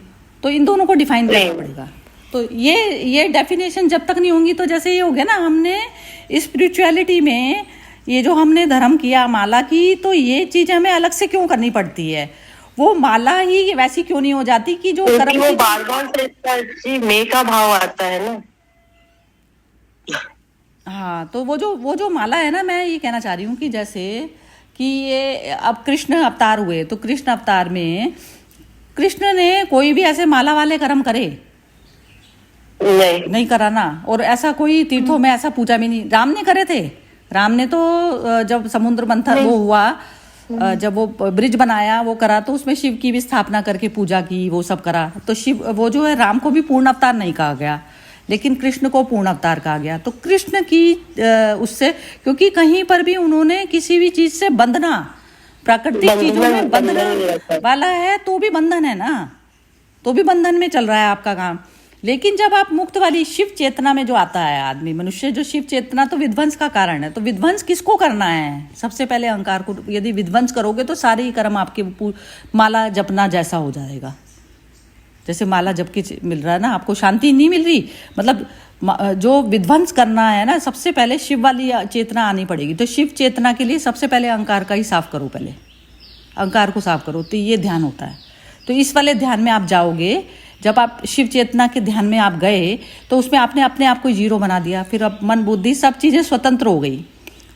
तो इन दोनों को डिफाइन करना पड़ेगा। तो ये डेफिनेशन जब तक नहीं होंगी, तो जैसे ये हो गया ना, हमने स्पिरिचुअलिटी में ये जो हमने धर्म किया माला की, तो ये चीज हमें अलग से क्यों करनी पड़ती है? वो माला ही वैसी क्यों नहीं हो जाती कि जो कर्म वो बार बार जी मैं का भाव आता है ना। हाँ, तो वो जो माला है ना, मैं ये कहना चाह रही हूँ कि जैसे कि ये अब कृष्ण अवतार हुए, तो कृष्ण अवतार में कृष्ण ने कोई भी ऐसे माला वाले कर्म करे? नहीं करा ना। और ऐसा कोई तीर्थों में ऐसा पूजा भी नहीं। राम ने करे थे। राम ने तो जब समुद्र मंथन वो हुआ, जब वो ब्रिज बनाया, वो करा, तो उसमें शिव की भी स्थापना करके पूजा की, वो सब करा। तो शिव वो जो है, राम को भी पूर्ण अवतार नहीं कहा गया, लेकिन कृष्ण को पूर्ण अवतार कहा गया। तो कृष्ण की उससे, क्योंकि कहीं पर भी उन्होंने किसी भी चीज से बंधना, प्राकृतिक चीजों में बंधना वाला है, तो भी बंधन है ना, तो भी बंधन में चल रहा है आपका काम। लेकिन जब आप मुक्त वाली शिव चेतना में जो आता है आदमी, मनुष्य, जो शिव चेतना तो विध्वंस का कारण है। तो विध्वंस किसको करना है? सबसे पहले अहंकार को यदि विध्वंस करोगे तो सारे ही कर्म आपके माला जपना जैसा हो जाएगा। जैसे माला जप के मिल रहा है ना, आपको शांति नहीं मिल रही, मतलब जो विध्वंस करना है ना, सबसे पहले शिव वाली चेतना आनी पड़ेगी। तो शिव चेतना के लिए सबसे पहले अहंकार का ही साफ करो, पहले अहंकार को साफ करो। तो ये ध्यान होता है। तो इस वाले ध्यान में आप जाओगे, जब आप शिव चेतना के ध्यान में आप गए, तो उसमें आपने अपने आप को जीरो बना दिया। फिर अब मन बुद्धि सब चीज़ें स्वतंत्र हो गई,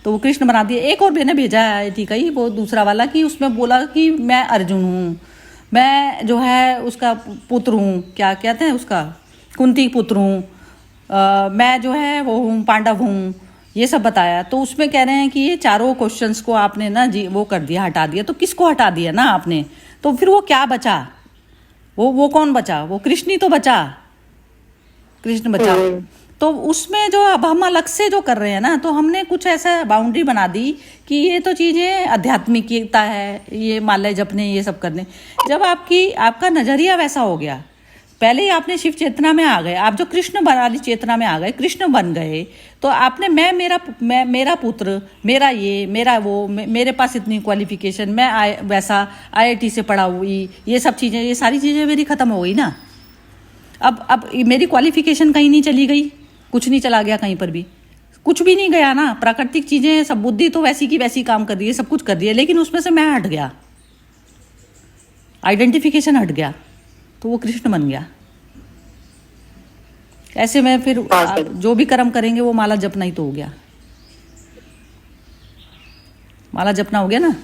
तो वो कृष्ण बना दिए। एक और मैंने भेजा है, ठीक है, वो दूसरा वाला, कि उसमें बोला कि मैं अर्जुन हूँ, मैं जो है उसका पुत्र हूँ, क्या कहते हैं उसका, कुंती पुत्र हूँ, मैं जो है वो हूँ, पांडव हूँ, ये सब बताया। तो उसमें कह रहे हैं कि ये चारों क्वेश्चंस को आपने ना जी वो कर दिया, हटा दिया। तो किसको हटा दिया ना आपने? तो फिर वो क्या बचा? वो कौन बचा? वो कृष्ण ही तो बचा, कृष्ण बचा। तो उसमें जो अब हम अलग से जो कर रहे हैं ना, तो हमने कुछ ऐसा बाउंड्री बना दी कि ये तो चीज़ें आध्यात्मिकता है, ये माले जपने, ये सब करने। जब आपका नजरिया वैसा हो गया, पहले ही आपने शिव चेतना में आ गए, आप जो कृष्ण वाली चेतना में आ गए, कृष्ण बन गए, तो आपने मेरा पुत्र, मेरा ये, मेरा वो, मेरे पास इतनी क्वालिफिकेशन, मैं वैसा IIT से पढ़ा हुई, ये सब चीज़ें, ये सारी चीज़ें मेरी ख़त्म हो गई ना। अब मेरी क्वालिफिकेशन कहीं नहीं चली गई, कुछ नहीं चला गया, कहीं पर भी कुछ भी नहीं गया ना। प्राकृतिक चीज़ें सब, बुद्धि तो वैसी की वैसी काम कर रही है, सब कुछ कर रही है, लेकिन उसमें से मैं हट गया, आइडेंटिफिकेशन हट गया, तो वो कृष्ण बन गया। ऐसे में फिर जो भी कर्म करेंगे वो माला जपना ही तो हो गया, माला जपना हो गया ना।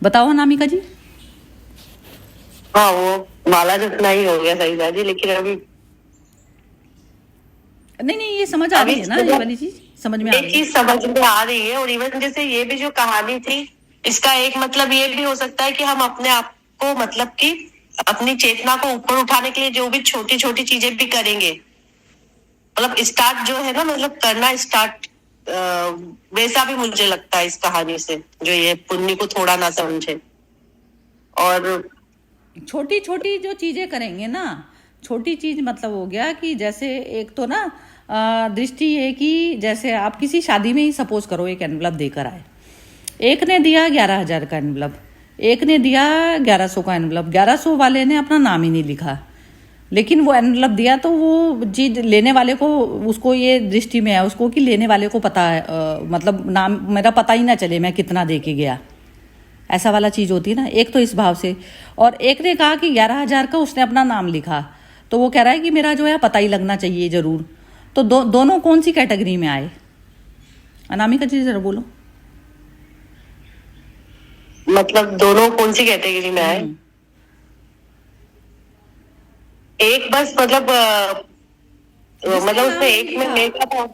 बताओ नामिका जी। हाँ, वो माला जपना ही हो गया सही जी, लेकिन अभी नहीं, ये समझ आ रही है ना, ये वाली चीज समझ में आ ये रही है? चीज समझ में आ रही है। और इवन जैसे ये भी जो कहानी थी, इसका एक मतलब ये भी हो सकता है कि हम अपने आप को मतलब कि अपनी चेतना को ऊपर उठाने के लिए जो भी छोटी छोटी चीजें भी करेंगे, मतलब स्टार्ट जो है ना, मतलब करना स्टार्ट, वैसा भी मुझे लगता है इस कहानी से, जो ये पुण्य को थोड़ा ना समझे। और छोटी छोटी जो चीजें करेंगे ना, छोटी चीज मतलब हो गया कि जैसे एक तो ना दृष्टि है कि जैसे आप किसी शादी में ही सपोज करो एक एनवलप देकर आए, एक ने दिया 11,000 का एनवलप, एक ने दिया 1100 का एनवलप। 1100 वाले ने अपना नाम ही नहीं लिखा, लेकिन वो एनवलप दिया तो वो चीज लेने वाले को, उसको ये दृष्टि में है उसको कि लेने वाले को पता है, मतलब नाम मेरा पता ही ना चले मैं कितना दे के गया, ऐसा वाला चीज होती है ना। एक तो इस भाव से, और एक ने कहा कि 11,000 का उसने अपना नाम लिखा, तो वो कह रहा है कि मेरा जो है पता ही लगना चाहिए जरूर। तो दोनों कौन सी कैटेगरी में आए? अनामिका जी जरा बोलो। मतलब दोनों कौन सी कैटेगरी में आए? एक बस मतलब मतलब उसमें एक में मेरा था,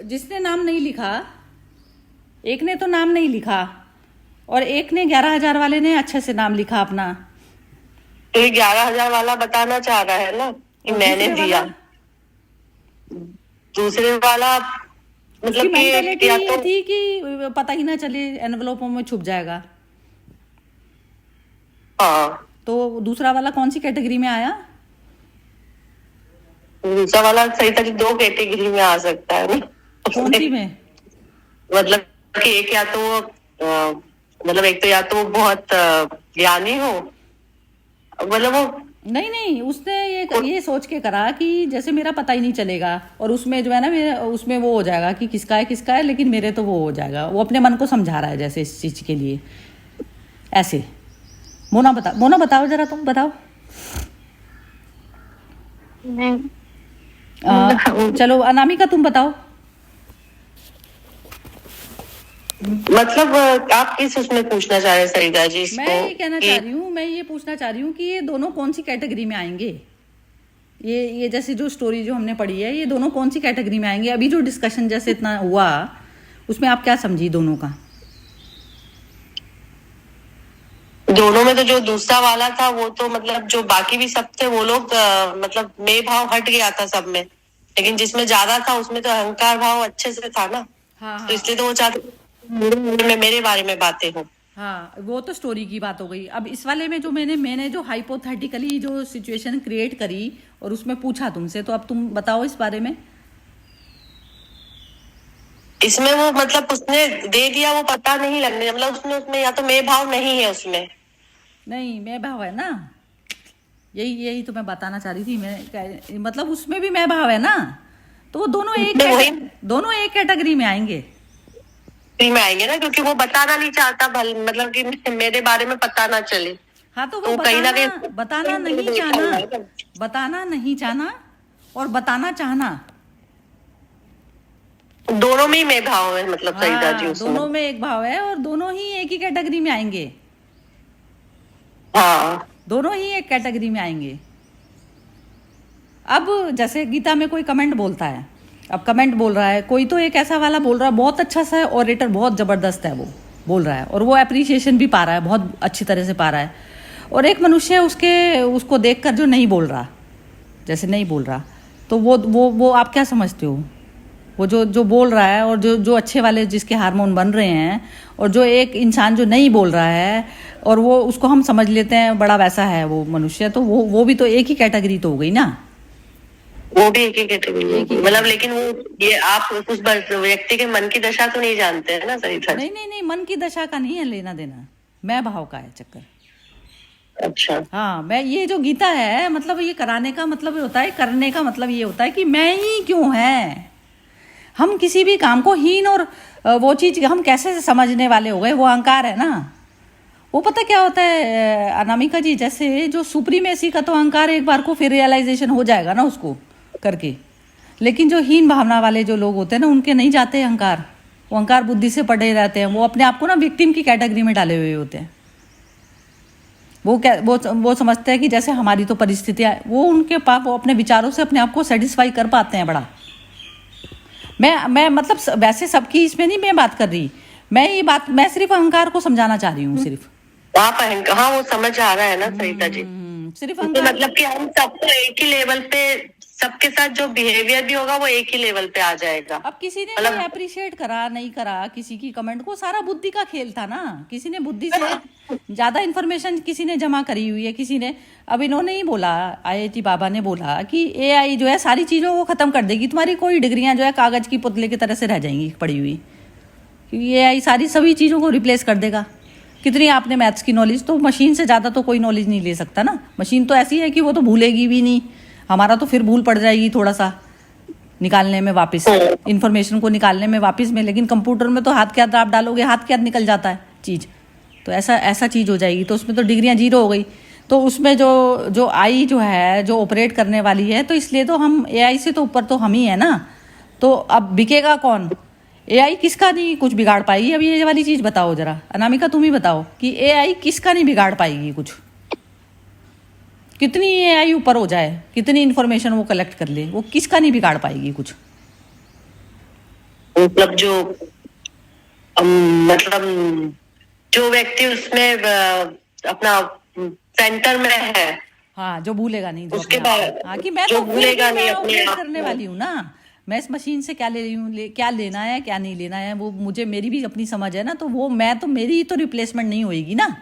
जिसने नाम नहीं लिखा, एक ने तो नाम नहीं लिखा, और एक ने 11,000 वाले ने अच्छे से नाम लिखा अपना। तो ये 11,000 वाला बताना चाह रहा है ना कि और मैंने दूसरे दिया। वाला? दूसरे वाला उसकी मतलब मेंटेलिटी कि या ये तो थी कि पता ही ना चले, एनवलपों में छुप जाएगा। हाँ, तो दूसरा वाला कौन सी कैटेगरी में आया? दूसरा वाला सही था कि दो कैटेगरी में आ सकता है ना। कौन सी में? मतलब कि एक या तो मतलब एक तो या तो वो बहुत ज्ञानी हो, मतलब वो नहीं नहीं, उसने ये सोच के करा कि जैसे मेरा पता ही नहीं चलेगा, और उसमें जो है ना मेरे उसमें वो हो जाएगा कि किसका है, लेकिन मेरे तो वो हो जाएगा। वो अपने मन को समझा रहा है जैसे इस चीज के लिए ऐसे। मोना बताओ जरा, तुम बताओ। चलो अनामिका तुम बताओ। मतलब आप किस उसमें पूछना चाह रहे हैं सरिता जी इसको? मैं ये कहना चाह रही हूँ, मैं ये पूछना चाह रही हूँ कि ये दोनों कौन सी कैटेगरी में आएंगे? ये जैसे जो स्टोरी जो हमने पढ़ी है, ये दोनों कौन सी कैटेगरी में आएंगे? अभी जो डिस्कशन जैसे इतना हुआ, उसमें आप क्या समझी दोनों का? दोनों में तो जो दूसरा वाला था वो तो मतलब जो बाकी भी सब थे वो लोग मतलब मैं भाव हट गया था सब में, लेकिन जिसमें ज्यादा था उसमें तो अहंकार भाव अच्छे से था ना। हाँ तो इसलिए तो वो चाहते मेरे बारे में बातें हो। हाँ, वो तो स्टोरी की बात हो गई। अब इस वाले में जो मैंने जो हाइपोथेटिकली जो सिचुएशन क्रिएट करी और उसमें पूछा तुमसे, तो अब तुम बताओ इस बारे में। इसमें वो मतलब उसने दे दिया, वो पता नहीं लगने, मतलब उसमें या तो मैं भाव नहीं है उसमें। नहीं, मैं भाव है ना, यही तो मैं बताना चाह रही थी। मतलब उसमें भी मैं भाव है ना, तो वो दोनों एक कैटेगरी में आएंगे। में आएंगे ना, क्योंकि वो बताना नहीं चाहता मतलब कि मेरे बारे में पता ना चले। हाँ, तो वो बताना नहीं चाहना और बताना चाहना, दोनों में ही मैं भाव है, मतलब सरिता जी उसमें। दोनों में एक भाव है और दोनों ही एक ही कैटेगरी में आएंगे। हाँ, दोनों ही एक कैटेगरी में आएंगे। अब जैसे गीता में कोई कमेंट बोलता है, अब कमेंट बोल रहा है कोई, तो एक ऐसा वाला बोल रहा है, बहुत अच्छा सा ऑरेटर, बहुत ज़बरदस्त है, वो बोल रहा है और वो अप्रिसिएशन भी पा रहा है, बहुत अच्छी तरह से पा रहा है। और एक मनुष्य है उसको देखकर जो नहीं बोल रहा, जैसे नहीं बोल रहा, तो वो आप क्या समझते हो? वो जो बोल रहा है और जो अच्छे वाले जिसके हार्मोन बन रहे हैं, और जो एक इंसान जो नहीं बोल रहा है और वो उसको हम समझ लेते हैं बड़ा वैसा है वो मनुष्य, तो वो भी तो एक ही कैटेगरी तो हो गई ना। वो भी एक ही कैटेगरी, मतलब लेकिन वो ये आप उस व्यक्ति के मन की दशा तो नहीं जानते हैं ना सरिता? नहीं, मन की दशा का नहीं है लेना देना, मैं भाव का है चक्कर। अच्छा, हाँ, मैं ये जो गीता है, मतलब ये कराने का मतलब होता है, करने का मतलब ये होता है कि मैं ही क्यों है। हम किसी भी काम को हीन और वो चीज हम कैसे समझने वाले हो गए, वो अहंकार है ना। वो पता क्या होता है अनामिका जी, जैसे जो सुप्रीमेसी का तो अहंकार एक बार को फिर रियलाइजेशन हो जाएगा ना उसको करके, लेकिन जो हीन भावना वाले जो लोग होते हैं ना, उनके नहीं जाते अहंकार, वो अहंकार बुद्धि से पड़े रहते हैं, वो अपने आप को ना विक्टिम की कैटेगरी में डाले हुए होते हैं। वो समझते हैं कि जैसे हमारी तो परिस्थितियाँ, वो उनके पास वो अपने विचारों से अपने आप को सेटिस्फाई कर पाते हैं बड़ा। मैं मतलब वैसे सबकी इसमें नहीं मैं बात कर रही, मैं सिर्फ अहंकार को समझाना चाह रही हूँ सिर्फ। आप हाँ वो समझ आ रहा है ना सरिता जी। सिर्फ तो अहंकार, मतलब कि हम सबको एक ही लेवल पे, सबके साथ जो बिहेवियर भी होगा वो एक ही लेवल पे आ जाएगा। अब किसी ने मतलब- नहीं अप्रिशिएट करा नहीं करा किसी की कमेंट को, सारा बुद्धि का खेल था ना। किसी ने बुद्धि से ज्यादा इन्फॉर्मेशन किसी ने जमा करी हुई है, किसी ने, अब इन्होंने ही बोला, IIT बाबा ने बोला कि AI जो है सारी चीजों को खत्म कर देगी, तुम्हारी कोई डिग्रियां जो है कागज की पुतले की तरह से रह जाएंगी पड़ी हुई, क्योंकि AI सारी सभी चीजों को रिप्लेस कर देगा। कितनी आपने मैथ्स की नॉलेज, तो मशीन से ज़्यादा तो कोई नॉलेज नहीं ले सकता ना। मशीन तो ऐसी है कि वो तो भूलेगी भी नहीं, हमारा तो फिर भूल पड़ जाएगी थोड़ा सा निकालने में वापस, इन्फॉर्मेशन को निकालने में वापस में, लेकिन कंप्यूटर में तो हाथ के हाथ आप डालोगे, हाथ के हाथ निकल जाता है चीज़, तो ऐसा चीज़ हो जाएगी। तो उसमें तो डिग्रियाँ 0 हो गई। तो उसमें जो आई जो है जो ऑपरेट करने वाली है, तो इसलिए तो हम AI से तो ऊपर तो हम ही है ना। तो अब बिकेगा कौन? AI किसका नहीं कुछ बिगाड़ पाएगी? अब ये वाली चीज बताओ जरा, अनामिका तुम ही बताओ कि AI किसका नहीं बिगाड़ पाएगी कुछ? कितनी AI ऊपर हो जाए, कितनी इन्फॉर्मेशन वो कलेक्ट कर ले, वो किसका नहीं बिगाड़ पाएगी कुछ? मतलब मतलब जो व्यक्ति उसमें अपना सेंटर में है, हाँ, जो भूलेगा नहीं, जो उसके अपने आप को। बाद हाँ, कि मैं जो तो भूलेगा नहीं अपने ऑपरेट आप करने को। वाली हूँ ना, मैं इस मशीन से क्या ले रही हूँ, क्या लेना है क्या नहीं लेना है, वो मुझे, मेरी भी अपनी समझ है ना। तो वो मैं तो, मेरी तो रिप्लेसमेंट नहीं होएगी ना।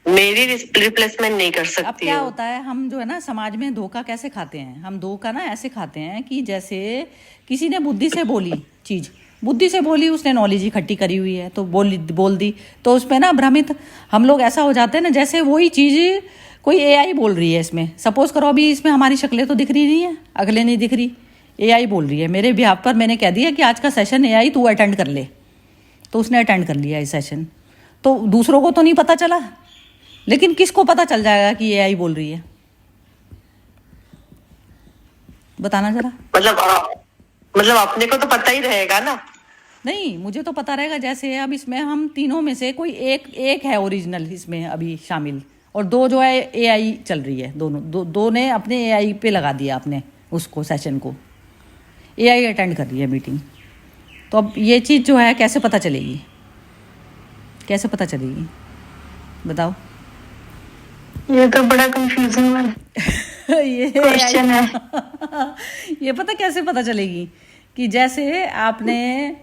मेरी रिप्लेसमेंट नहीं कर अब सकती क्या हूँ। होता है, हम जो है ना समाज में धोखा कैसे खाते हैं, हम धोखा ना ऐसे खाते हैं कि जैसे किसी ने बुद्धि से बोली चीज, बुद्धि से बोली, उसने नॉलेज इकट्ठी करी हुई है तो बोल दी, तो उसमें ना भ्रमित हम लोग ऐसा हो जाते हैं ना, जैसे वही चीज कोई AI बोल रही है। इसमें सपोज करो अभी इसमें हमारी शक्लें तो दिख रही नहीं है, अगले नहीं दिख रही, AI बोल रही है मेरे बिहाफ पर। मैंने कह दिया कि आज का सेशन AI तू अटेंड कर ले, तो उसने अटेंड कर लिया ये सेशन। तो दूसरों को तो नहीं पता चला, लेकिन किसको पता चल जाएगा कि AI बोल रही है? बताना जरा। मतलब अपने को तो पता ही रहेगा ना। नहीं, मुझे तो पता रहेगा। जैसे अब इसमें हम तीनों में से कोई एक है ओरिजिनल इसमें अभी शामिल, और 2 जो है AI चल रही है, दोनों दो ने अपने AI पे लगा दिया अपने उसको सेशन को, AI अटेंड कर रही है मीटिंग। तो अब ये चीज़ जो है कैसे पता चलेगी, कैसे पता चलेगी बताओ? ये तो बड़ा कंफ्यूजिंग वाला ये क्वेश्चन है। ये कैसे पता चलेगी कि जैसे आपने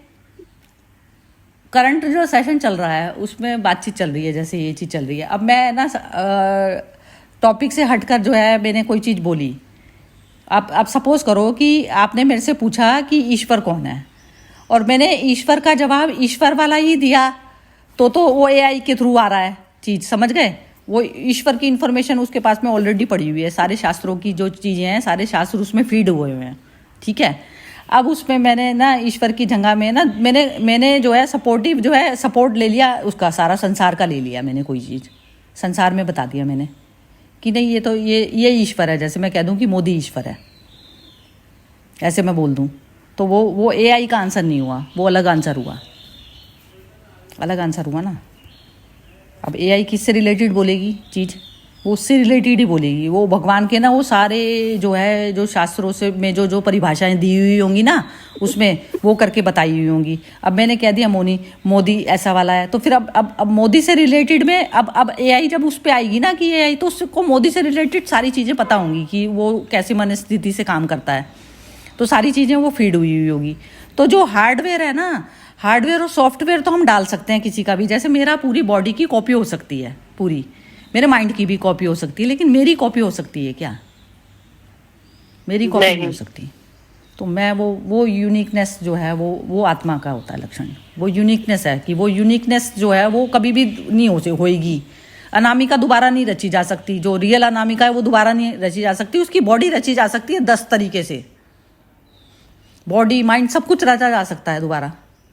करंट जो सेशन चल रहा है उसमें बातचीत चल रही है, जैसे ये चीज़ चल रही है। अब मैं ना टॉपिक से हटकर जो है मैंने कोई चीज़ बोली, आप सपोज करो कि आपने मेरे से पूछा कि ईश्वर कौन है, और मैंने ईश्वर का जवाब ईश्वर वाला ही दिया, तो वो AI के थ्रू आ रहा है चीज़, समझ गए? वो ईश्वर की इन्फॉर्मेशन उसके पास में ऑलरेडी पड़ी हुई है, सारे शास्त्रों की जो चीज़ें हैं सारे शास्त्र उसमें फीड हुए हैं, ठीक है। अब उसमें मैंने ना ईश्वर की जगह में ना मैंने जो है सपोर्टिव जो है सपोर्ट ले लिया उसका, सारा संसार का ले लिया मैंने, कोई चीज़ संसार में बता दिया मैंने कि नहीं ये तो ये ईश्वर है। जैसे मैं कह दूं कि मोदी ईश्वर है, ऐसे मैं बोल दूं, तो वो AI का आंसर नहीं हुआ, वो अलग आंसर हुआ, अलग आंसर हुआ ना। अब AI किससे रिलेटेड बोलेगी चीज़, वो उससे रिलेटेड ही बोलेगी। वो भगवान के ना वो सारे जो है जो शास्त्रों से में जो परिभाषाएं दी हुई होंगी ना उसमें वो करके बताई हुई होंगी। अब मैंने कह दिया मोदी ऐसा वाला है, तो फिर अब मोदी से रिलेटेड में अब AI जब उस पर आएगी ना कि AI, तो उसको मोदी से रिलेटेड सारी चीज़ें पता होंगी कि वो कैसी मनस्थिति से काम करता है, तो सारी चीज़ें वो फीड हुई होगी। तो जो हार्डवेयर है ना, हार्डवेयर और सॉफ्टवेयर तो हम डाल सकते हैं किसी का भी, जैसे मेरा पूरी बॉडी की कॉपी हो सकती है, पूरी मेरे माइंड की भी कॉपी हो सकती है, लेकिन मेरी कॉपी हो सकती है क्या? मेरी कॉपी नहीं हो सकती। तो मैं वो यूनिकनेस जो है वो आत्मा का होता है लक्षण, वो यूनिकनेस है कि वो यूनिकनेस जो है वो कभी भी नहीं होएगी। अनामिका दोबारा नहीं रची जा सकती, जो रियल अनामिका है वो दोबारा नहीं रची जा सकती। उसकी बॉडी रची जा सकती है 10 तरीके से, बॉडी माइंड सब कुछ रचा जा सकता है दोबारा,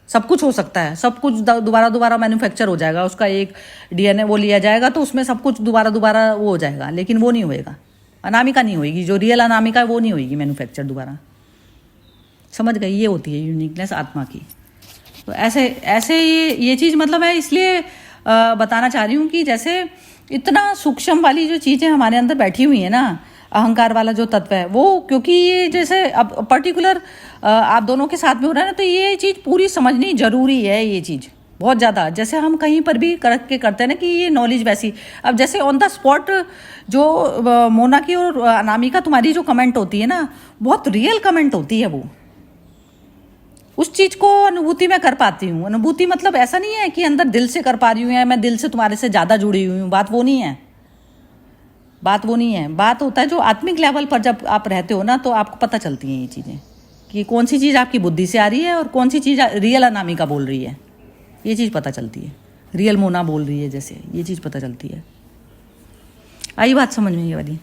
सब कुछ हो सकता है, सब कुछ दोबारा मैन्युफैक्चर हो जाएगा, उसका एक DNA वो लिया जाएगा तो उसमें सब कुछ दोबारा वो हो जाएगा, लेकिन वो नहीं होएगा, अनामिका नहीं होएगी, जो रियल अनामिका है वो नहीं होएगी मैन्युफैक्चर दोबारा। समझ गई? ये होती है यूनिकनेस आत्मा की। तो ऐसे ये चीज़ मतलब है, इसलिए बताना चाह रही हूँ कि जैसे इतना सूक्ष्म वाली जो चीज़ें हमारे अंदर बैठी हुई है ना, अहंकार वाला जो तत्व है वो, क्योंकि ये जैसे अब पर्टिकुलर आप दोनों के साथ में हो रहा है ना, तो ये चीज़ पूरी समझनी जरूरी है, ये चीज़ बहुत ज़्यादा। जैसे हम कहीं पर भी करके करते हैं ना कि ये नॉलेज वैसी, अब जैसे ऑन द स्पॉट जो मोना की और अनामिका तुम्हारी जो कमेंट होती है ना, बहुत रियल कमेंट होती है वो, उस चीज़ को अनुभूति में कर पाती हूँ। अनुभूति मतलब ऐसा नहीं है कि अंदर दिल से कर पा रही हूँ या मैं दिल से तुम्हारे से ज़्यादा जुड़ी हुई हूँ, बात वो नहीं है, बात वो नहीं है। बात होता है जो आत्मिक लेवल पर जब आप रहते हो ना, तो आपको पता चलती हैं ये चीज़ें कि कौन सी चीज़ आपकी बुद्धि से आ रही है और कौन सी चीज़ रियल अनामिका बोल रही है, ये चीज़ पता चलती है। रियल मोना बोल रही है जैसे, ये चीज़ पता चलती है। आई बात समझ में ये वाली?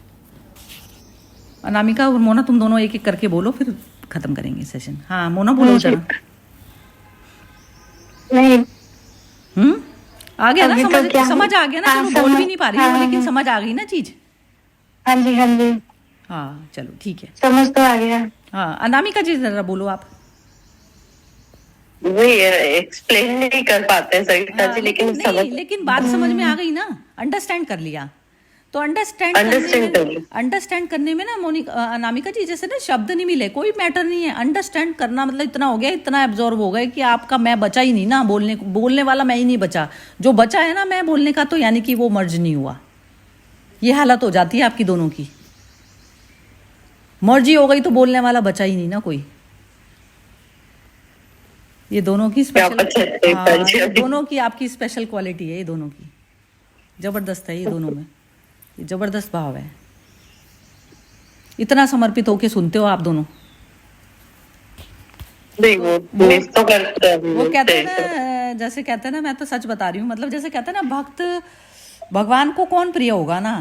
अनामिका और मोना तुम दोनों एक एक करके बोलो, फिर खत्म करेंगे सेशन। हाँ मोना बोलो जरा। नहीं, आ गया ना अभी तो समझ? क्या- समझ आ गया ना? हाँ, चलो बोल भी समझ- नहीं पा रही हूँ हाँ, लेकिन हाँ। समझ आ गई ना चीज। हाँ जी, हाँ जी, हाँ चलो ठीक है। समझ तो आ गया। हाँ अनामिका जी जरा बोलो आप। वही एक्सप्लेन नहीं कर पाते हैं सरिता हाँ, जी, लेकिन नहीं, समझ लेकिन बात समझ में आ गई ना, अंडरस्टैंड कर लिया तो Understand कर लिया। अंडरस्टैंड करने में ना अनामिका जी जैसे ना शब्द नहीं मिले, कोई मैटर नहीं है। अंडरस्टैंड करना मतलब इतना हो गया, इतना एब्जॉर्ब हो गया कि आपका मैं बचा ही नहीं ना, बोलने वाला मैं ही नहीं बचा। जो बचा है ना मैं बोलने का, तो यानी कि वो मर्ज नहीं हुआ। ये हालत हो जाती है आपकी दोनों की, मर्जी हो गई तो बोलने वाला बचा ही नहीं ना कोई। ये दोनों की स्पेशल, ये दोनों की आपकी स्पेशल क्वालिटी है, ये दोनों की जबरदस्त है, ये दोनों में ये जबरदस्त भाव है। इतना समर्पित होके सुनते हो आप दोनों। नहीं, वो मिस तो करते हैं। वो कहते हैं ना, जैसे कहते हैं ना, मैं तो सच बता रही हूँ, मतलब जैसे कहते हैं ना, भक्त भगवान को कौन प्रिय होगा ना,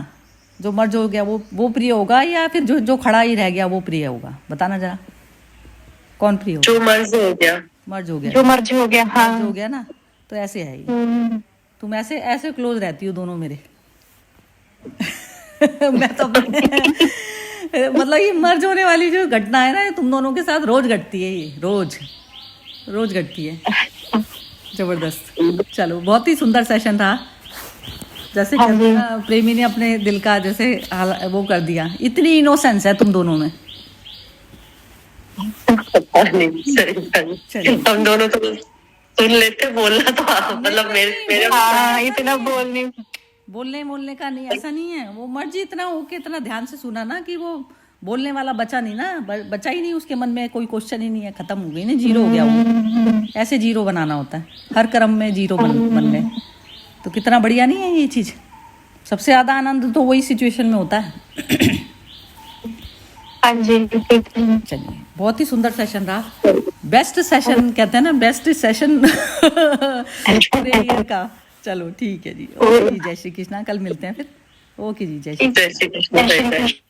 जो मर्ज हो गया वो प्रिय होगा, या फिर जो खड़ा ही रह गया वो प्रिय होगा? बताना जरा, कौन प्रिय होगा? जो मर्ज हो गया, मर्ज हो गया, जो मर्ज हो गया। हाँ, मर्ज हो गया ना, तो ऐसे है ये। तुम ऐसे ऐसे क्लोज रहती हो दोनों मेरे। मैं तो मतलब ये मर्ज होने वाली जो घटना है ना, ये तुम दोनों के साथ रोज घटती है, ये रोज घटती है। जबरदस्त। चलो बहुत ही सुंदर सेशन रहा। जैसे कहते हैं ना, प्रेमी ने अपने दिल का जैसे वो कर दिया। इतनी इनोसेंस है तुम दोनों में। पता नहीं सरिता जी, हम दोनों तो सुन लेते, बोलना तो मतलब मेरे हाँ, इतना बोलने का नहीं, ऐसा नहीं है। वो मर्जी इतना होके इतना ध्यान से सुना ना कि वो बोलने वाला बचा नहीं ना, बचा ही नहीं उसके मन में, कोई क्वेश्चन ही नहीं है, खत्म हो गई ना, जीरो हो गया वो। ऐसे जीरो बनाना होता है, हर कर्म में जीरो बन गए तो कितना बढ़िया नहीं है ये चीज़। सबसे ज़्यादा आनंद तो वही सिचुएशन में होता है। हाँ जी, चलिए बहुत ही सुंदर सेशन रहा, बेस्ट सेशन कहते हैं ना, बेस्ट सेशन पूरे ईयर का। चलो ठीक है जी, ओके जी, जय श्री कृष्णा। कल मिलते हैं फिर। ओके जी, जय श्री जय श्री कृष्ण।